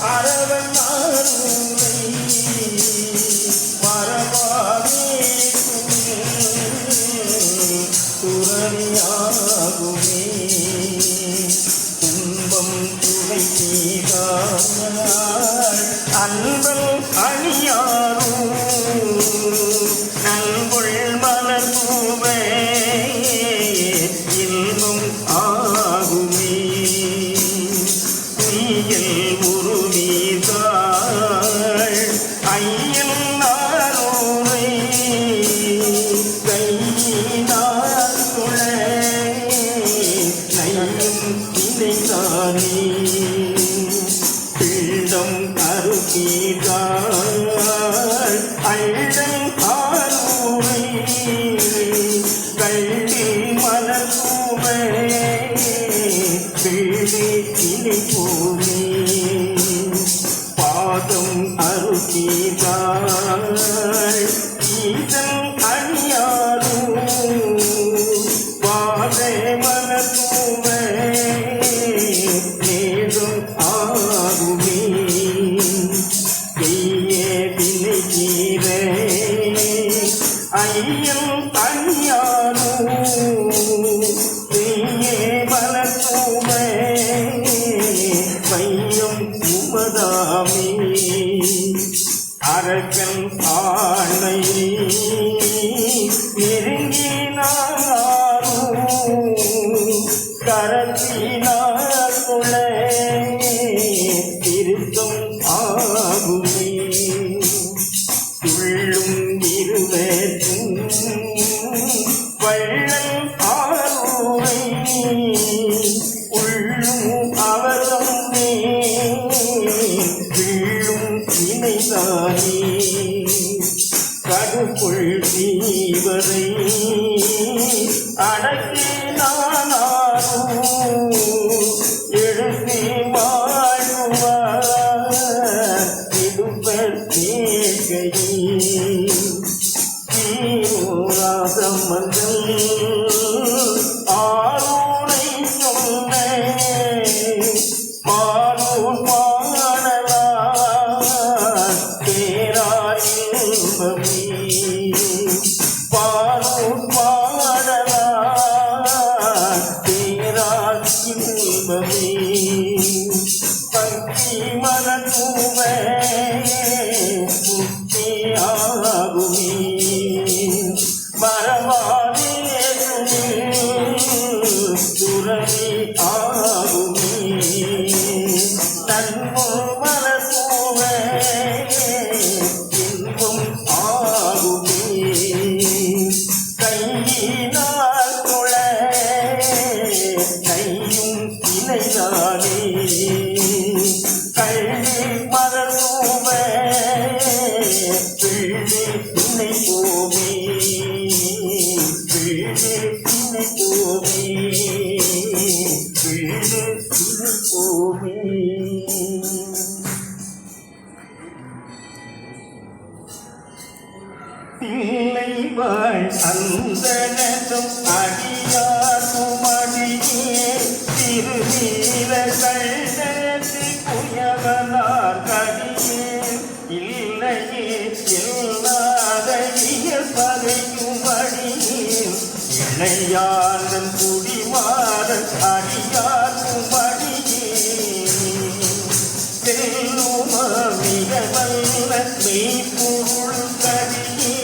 அரவன் மரபாவே துறவியாகுமே துன்பம் துணை செய்தார் அன்பல் அணியாரும் நல்கொள் மலர் பூவே இன்பம் ஆகுமே நீயல் உருவீர்கள் ஐயன் நாரோரை கையினார் துளை நையும் இணைந்தானே பிண்டம் அருகீர்கள் அள்ளன் ஆரோரை கள்ளி மலர் பூவே பிள்ளை இணை போமே பாதம் அருகீர்கள் ஈசன் அணியாரும் பாதை மலர் பூவே நேரம் ஆகுமே கையே வினை கீர ஐயன் அணியாரும் கையே மலர் பூவே பையம் உமதாமே அரக்கன் ஆணை நெருங்கினாரும் கரத்தினார் குளை திருத்தம் ஆகுமே துள்ளும் இருவரும் வள்ளல் ஆரோரை உள்ளும் அவரும் வீழும் இணைந்தானே கடுக்குள் தீவரை அடக்கினாரும் எழுப்பி வாழ்வார் இடுப்பர் கேட்கையில் தீராசமந்தல் ஆரோனை சொன்ன பாலூர் பாடலார் பேரார் இன்பமே பாலூர் பாடலார் பேரார் இன்பமே பக்தி மலர் பூவே முக்தியாகுமே மரபாவே துறவி ஆகுமே நன்மும் மலர் பூவே இன்பம் ஆகுமே கையினார் குளை கையும் இணையானே கள்ளி மலர் பூவே பிள்ளை இணை போமே பிள்ளை இணை போமே பிள்ளை இணை போமே பிள்ளை வாழ் அந்தனதும் அடியார் குமடியே திருநீல கண்டத்து குயவனார் கடியே இல்லையே இல்லாத பகைக்கும் அடியே இளையாளன் குடிமாறன் அடியார் குமடியே செல்லும மிக வல்ல மெய்ப்பொருள் கடியே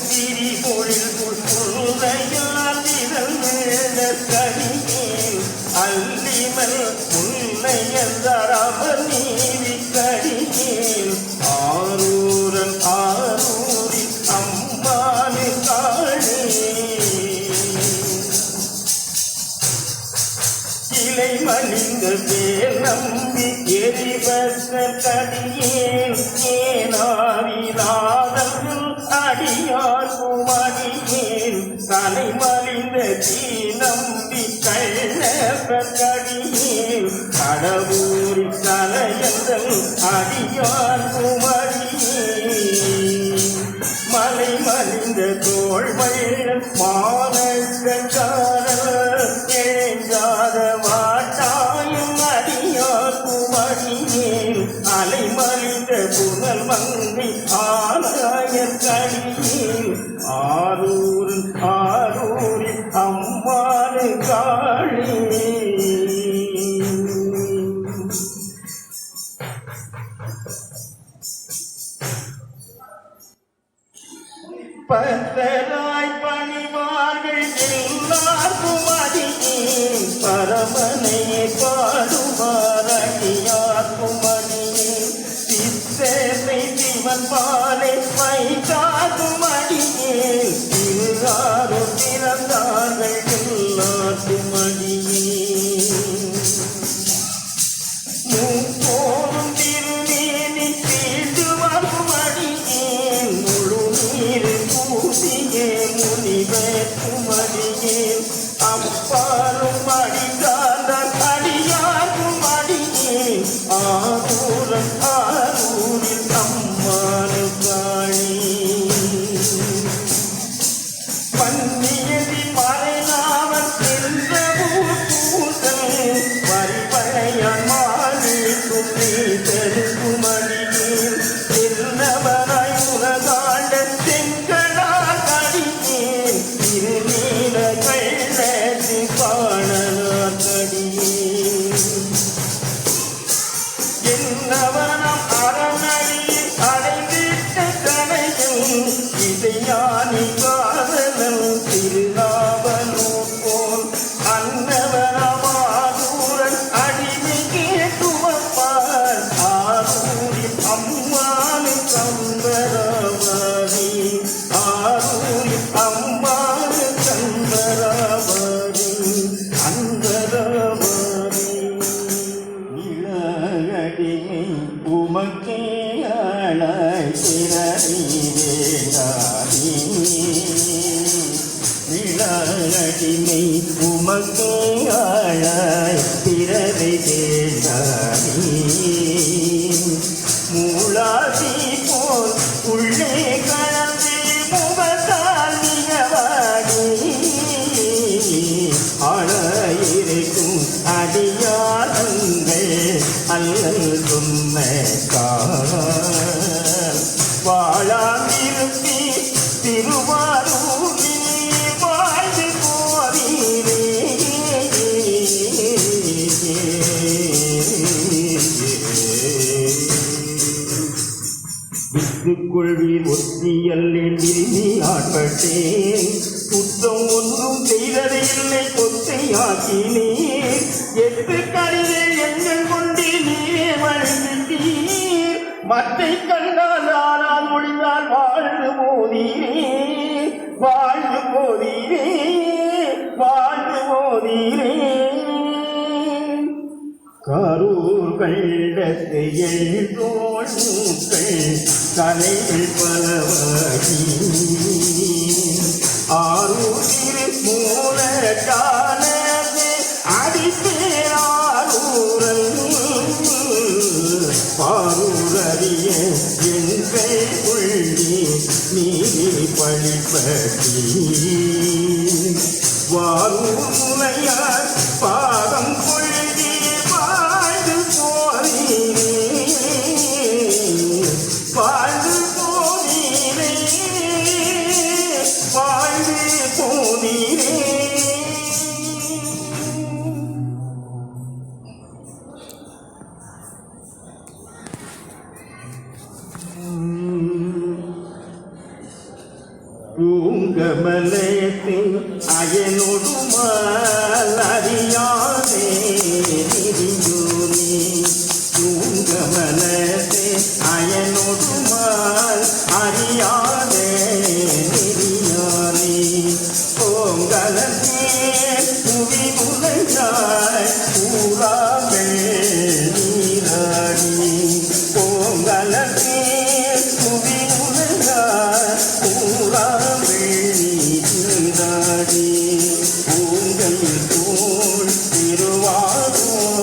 திரிபொழில் புல்லையார் திறந்த கடியே அல்லிமல் முல்லையந்தரமர் நீதி கடியே ஆரூரன் ஆரூரி அம்மானு காணே இலை மலிந்த பேர் நம்பி எரிவந்த கடியேன் ஏனாவிலாதல் அடியார் குமடியேன் தலை மலிந்த தீ நம்பி கடியேன் கடவுரி கலையந்தல் அடியார் குமடியேன் மலை மலிந்த தோள் வள்ளல் மானக்கஞ்சாரல் காளி பத்தராய் பணிவார்கள் எல்லாருக்கும் அடியேன் பரமனை பாடுவாரடியார்க்கும் அடியேன் சித்தனை சிவன் பாலை வைத்தார்க்கும் அடியேன் திருவாரும் பிறந்தார்கள் எல்லாருக்கும் அடியேன் மூப்போரும் திருமேனி தீண்டுவார்க்கும் அடியேன் முழு நீர் பூசியே முனிவேற்கும் அடியேன் அப்பாலும் அடித்தார்ந்த அடியார்க்கும் அடியேன் ஆரூரன் ஆரூரில் அம்மானு காளி பன்னியதி மறைநாவல் என்ற ஊர் பூசல் வரிவளையான் மாலிக்கும் நீ தெருக்கும் அடியேன் திருநவராய் உலகாண்ட செங்கடால் அடியேன் திருநீல கைலசி பாடலார் அடியேன் என்னவனம் அரணடியில் அடைந்திட்ட கலையும் இசையானி காதலன் திருநாவலூர் போல் அன்னவனமாதூரன் அடிமை கேட்டுவப்பார் ஆரூரில் அம்மானு கம்பராவாரி ஆரூரில் அம்மானு கம்பராவாரி அன்பராவாரி இளகடிமை உமக்கே அழாய் சிறறிவேண்டாரி இளகடிமை உமக்கே அழாய் பிறவை வேண்டாரி மூளாசி போல் உள்ளே கலந்து முகத்தால் மிகவாடி ஆளாயிருக்கும் அடியாரங்கள் அல்லல் சொன்ன வாழாமிருப்பி திருவாரூரில் வாழ்ந்து போதீரே வித்துக்கொள்வீர் ஒத்தியல்லேன் விரும்பி ஆட்பட்டேன் குற்றம் ஒன்றும் செய்ததில்லை கொத்தையாக்கினீர் எட்டு கடிதே எங்கள் கொண்டு நீரே வழங்கிட்டீர் மற்றை கண்டால் ஆனால் மொழிந்தால் வாழ்ந்து போதீரே வாழ்ந்து போதீரே வாழ்ந்து போதீரே கரூர் கண்டத்து எழுதோள்கள் கலைகள் பலவாகி ஆரூர் திரு மூல காலத்து அடிப்பேராரூரல் பாரூரறிய எங்கள் உள்ளி நீதி பழிப்பட்டி வாரூர் முனையார் பாதம் கொள்கி வாழ்ந்து போதீரே வாழ்ந்து போதீரே வாழ்ந்து போதீரே பூங்கமலத்தின் அயனொடுமால் அறியாதே நிதியோனி பூங்கமலத்தின் அயனொடுமால் அறியாதே நிதியானி பூங்கலத்தே புவி உலகாய் பூராமல் நீராடி பூங்கலத்தே புவி உலகாய் பூராமல் நீராடி பூங்கல் தோள் திருவாரூர்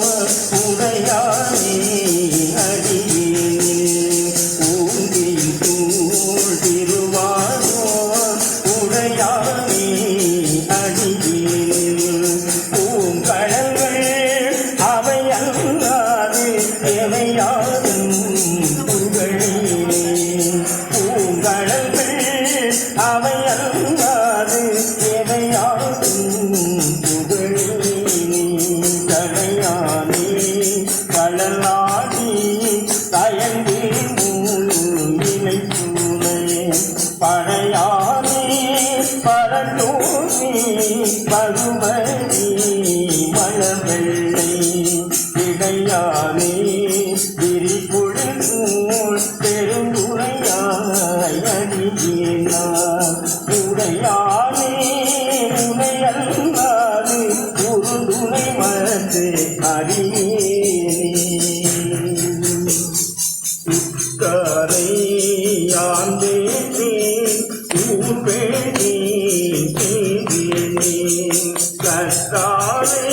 கத்தாரை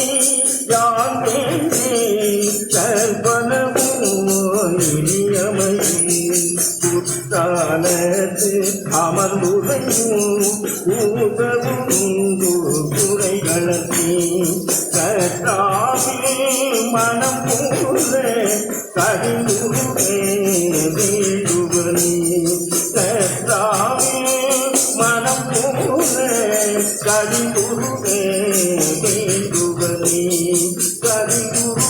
யான் வேண்டேன் கற்பனமும் இனியமையே குத்தானது அமர்ந்துரையும் ஊதவுண்டு குறைகளே கத்தாவே மனம் போல கடிந்துருவே வேண்டுவனே கத்தாவே மனம் போல கடிந்துருவே வேண்டுவனே கடிந்துரு